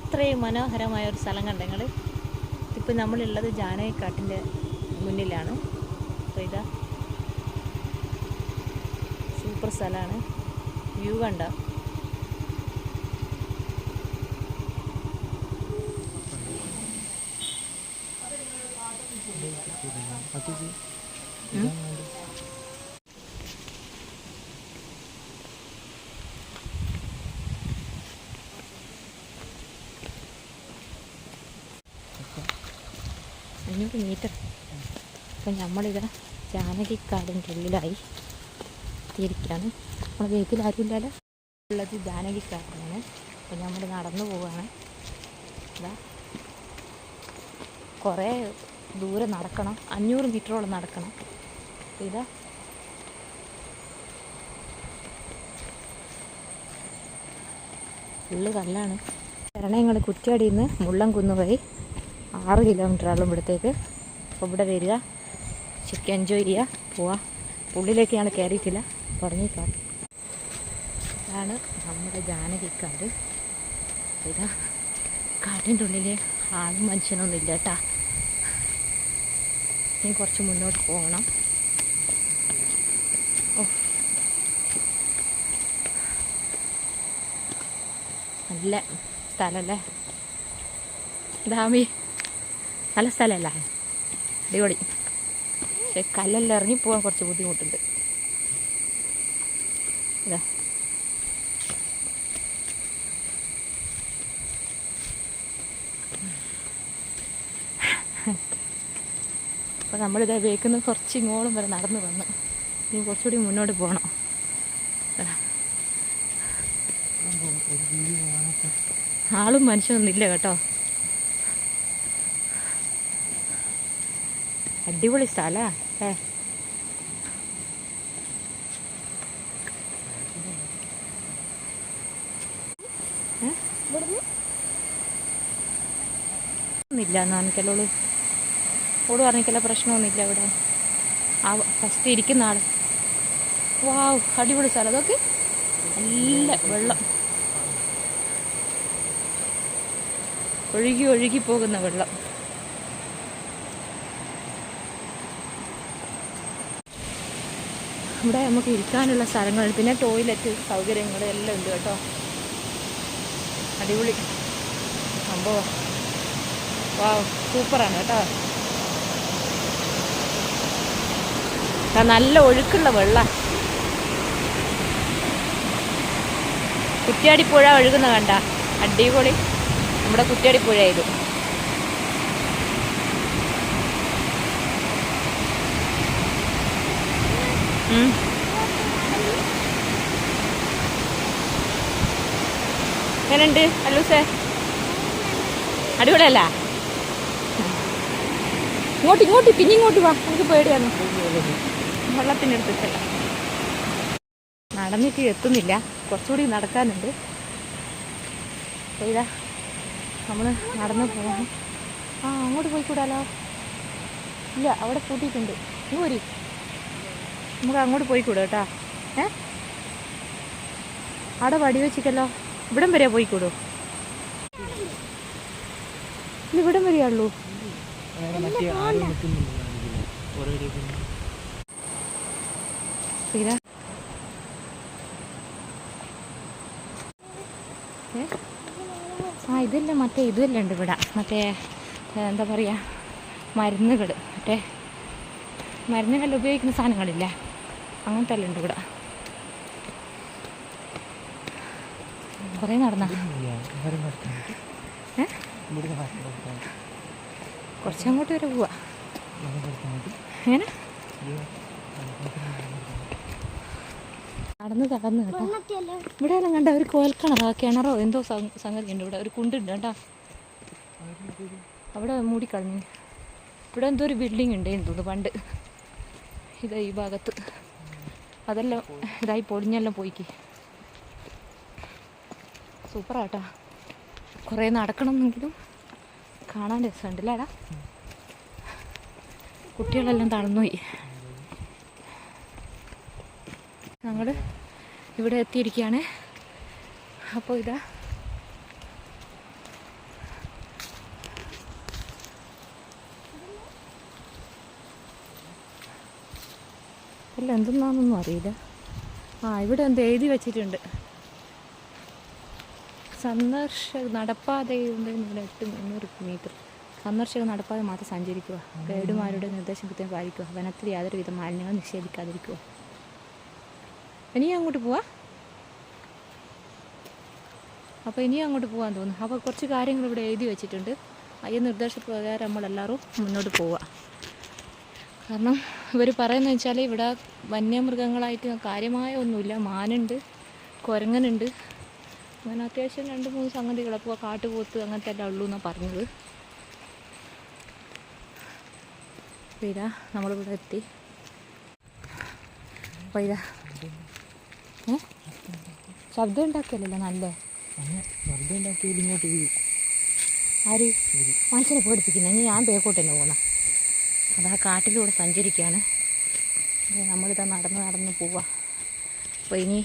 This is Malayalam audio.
ഇത്രയും മനോഹരമായ ഒരു സ്ഥലം കണ്ട നിങ്ങൾ. ഇപ്പം നമ്മളുള്ളത് ജാനകിക്കാട്ടിൻ്റെ മുന്നിലാണ്. അപ്പോൾ ഇതാ സൂപ്പർ സ്ഥലമാണ്. വ്യൂ കണ്ട. അഞ്ഞൂറ് മീറ്റർ. അപ്പം നമ്മളിതാ ജാനകിക്കാടിൻ്റെ ഉള്ളിലായി എത്തിയിരിക്കുകയാണ്. നമ്മുടെ വീട്ടിൽ ആരുമില്ലല്ലോ. ഉള്ളത് ജാനകിക്കാടാണ്. അപ്പം നമ്മൾ നടന്നു പോവുകയാണ്. ഇതാ കുറേ ദൂരം നടക്കണം, 500 മീറ്ററോളം നടക്കണം. ഇതാ ഫുള്ള് കല്ലാണ്. ഞങ്ങൾ കുറ്റ്യാടിയിൽ നിന്ന് മുള്ളംകുന്ന് വഴി 6 കിലോമീറ്ററാളും ഇവിടത്തേക്ക്. അപ്പോൾ ഇവിടെ വരിക, ശരിക്കും എൻജോയ് ചെയ്യുക, പോവാം. ഉള്ളിലേക്ക് ഞങ്ങൾ കയറിയിട്ടില്ല, തുടങ്ങിക്കാം. ഇതാണ് നമ്മുടെ ജാനകിക്കാട്. ഇതാ കാട്ടിൻ്റെ ഉള്ളിൽ ആളും മനുഷ്യനൊന്നും ഇല്ല കേട്ടാ. ഇനി കുറച്ച് മുന്നോട്ട് പോകണം. ഓ, നല്ല സ്ഥലമല്ലേ ഡാമി, നല്ല സ്ഥലമല്ല, അടിപൊളി. പക്ഷെ കല്ലെല്ലാം ഇറങ്ങിപ്പോകാൻ കുറച്ച് ബുദ്ധിമുട്ടുണ്ട്. ഇതാ അപ്പോൾ നമ്മളിതാ വേക്കുന്ന കുറച്ച് ഇങ്ങോളം വരെ നടന്നു വന്നു. ഇനി കുറച്ചുകൂടി മുന്നോട്ട് പോകണം. ആളും മനുഷ്യനൊന്നും ഇല്ല കേട്ടോ. അടിപൊളി സ്ഥലമാണ്. ഒന്നുമില്ല നനക്കലോള് ഓട് പറഞ്ഞിക്കല്ല, പ്രശ്നമൊന്നുമില്ല ഇവിടെ. ആ ഫസ്റ്റ് ഇരിക്കുന്ന ആൾ. വാവ്, അടിപൊളി സ്ഥലം. അതൊക്കെ നല്ല വെള്ളം, ഒഴുകി ഒഴുകി പോകുന്ന വെള്ളം. ഇവിടെ നമുക്ക് ഇരിക്കാനുള്ള സ്ഥലങ്ങൾ, പിന്നെ ടോയ്ലറ്റ് സൗകര്യങ്ങൾ എല്ലാം ഉണ്ട് കേട്ടോ. അടിപൊളി സംഭവം. വാവ്, സൂപ്പറാണ് കേട്ടോ. നല്ല ഒഴുക്കുള്ള വെള്ളം. കുറ്റ്യാടിപ്പുഴ ഒഴുകുന്ന കണ്ട, അടിപൊളി. നമ്മുടെ കുറ്റ്യാടിപ്പുഴ ഇത്. എങ്ങനെയുണ്ട് അല്ലൂസേ? അടിപൊളിയല്ല? ഇങ്ങോട്ട് പിന്നിങ്ങോട്ട് വാ, നമുക്ക് പേടിയാണ് വെള്ളത്തിൻ്റെ അടുത്തിട്ടല്ല. നടന്നിട്ട് എത്തുന്നില്ല, കുറച്ചുകൂടി നടക്കാനുണ്ട്. അപ്പോൾ ഇതാ നമ്മൾ നടന്ന് പോകാം. അങ്ങോട്ട് പോയിക്കൂടാലോ? ഇല്ല, അവിടെ പൂട്ടിയിട്ടുണ്ട്. ഇങ്ങോരി, നമുക്ക് അങ്ങോട്ട് പോയിക്കൂടാ കേട്ടോ. അവിടെ വടി വെച്ചിട്ടല്ലോ. ഇവിടം വരെ പോയിക്കൂടോ? ഇത് ഇവിടം വരെയുള്ളൂ. ഇതെല്ലാം മറ്റേ ഇതെല്ലാം ഉണ്ട് ഇവിടെ. മറ്റേ എന്താ പറയുക, മരുന്നുകൾ, മറ്റേ മരുന്നുകളിൽ ഉപയോഗിക്കുന്ന സാധനങ്ങളില്ലേ, അങ്ങനത്തെ എല്ലാം ഉണ്ട് ഇവിടെ. കുറേ നടന്ന കുറച്ചങ്ങോട്ട് വരെ പോവാ. എങ്ങനെ നടന്ന് കേട്ടോ. ഇവിടെ എല്ലാം കണ്ട ഒരു കോൽക്കിണറോ കിണറോ എന്തോ സംഗതി ഉണ്ട്. ഇവിടെ ഒരു കുണ്ടുണ്ട് കേട്ടോ. അവിടെ മൂടിക്കളഞ്ഞു. ഇവിടെ എന്തോ ഒരു ബിൽഡിംഗ് ഉണ്ട് എന്ന് തോന്നുന്നു പണ്ട്. ഇതാ ഈ ഭാഗത്ത് അതെല്ലാം ഇതായി പൊളിഞ്ഞെല്ലാം പോയിക്ക്. സൂപ്പറാട്ടാ. കുറേ നടക്കണമെന്നെങ്കിലും കാണാൻ രസമുണ്ടല്ലേടാ. കുട്ടികളെല്ലാം തളർന്നുപോയി. ഞങ്ങൾ ഇവിടെ എത്തിയിരിക്കുകയാണ്. അപ്പോൾ ഇതാ അല്ല എന്തെന്നാണെന്നൊന്നും അറിയില്ല. ഇവിടെ എന്ത് എഴുതി വെച്ചിട്ടുണ്ട്, സന്ദർശക നടപ്പാതയുണ്ട് 800 മീറ്റർ. സന്ദർശക നടപ്പാത മാത്രം സഞ്ചരിക്കുക, ഗൈഡുമാരുടെ നിർദ്ദേശം കൃത്യം പാലിക്കുക, വനത്തിൽ യാതൊരുവിധ മാലിന്യങ്ങൾ നിക്ഷേപിക്കാതിരിക്കുക. ഇനിയും അങ്ങോട്ട് പോവാ. അപ്പോൾ ഇനിയും അങ്ങോട്ട് പോകാൻ തോന്നുന്നു. അപ്പോൾ കുറച്ച് കാര്യങ്ങൾ ഇവിടെ എഴുതി വെച്ചിട്ടുണ്ട്. ഈ നിർദ്ദേശപ്രകാരം നമ്മളെല്ലാവരും മുന്നോട്ട് പോവുക. കാരണം ഇവർ പറയുന്നത് വെച്ചാൽ ഇവിടെ വന്യമൃഗങ്ങളായിട്ട് കാര്യമായ ഒന്നുമില്ല. മാനുണ്ട്, കുരങ്ങനുണ്ട്, അങ്ങനെ അത്യാവശ്യം 2-3 സംഗതികൾ. അപ്പോൾ കാട്ടുപോത്ത് അങ്ങനത്തെ എല്ലാം ഉള്ളൂ എന്നാണ് പറഞ്ഞത്. അപ്പോൾ ഇതാ നമ്മളിവിടെ എത്തി. അപ്പോൾ ഇതാ ശബ്ദം ഉണ്ടാക്കിയല്ലോ നല്ല ശബ്ദം ഉണ്ടാക്കിയാൽ ഇങ്ങോട്ട് വീഴും. ആര് മനുഷ്യനെ പേടിപ്പിക്കുന്നത്? ഇനി ഞാൻ ബേക്കോട്ട് തന്നെ പോകണം. അതാ കാട്ടിലൂടെ സഞ്ചരിക്കുകയാണ്. നമ്മളിതാ നടന്ന് പോവാം. അപ്പോൾ ഇനി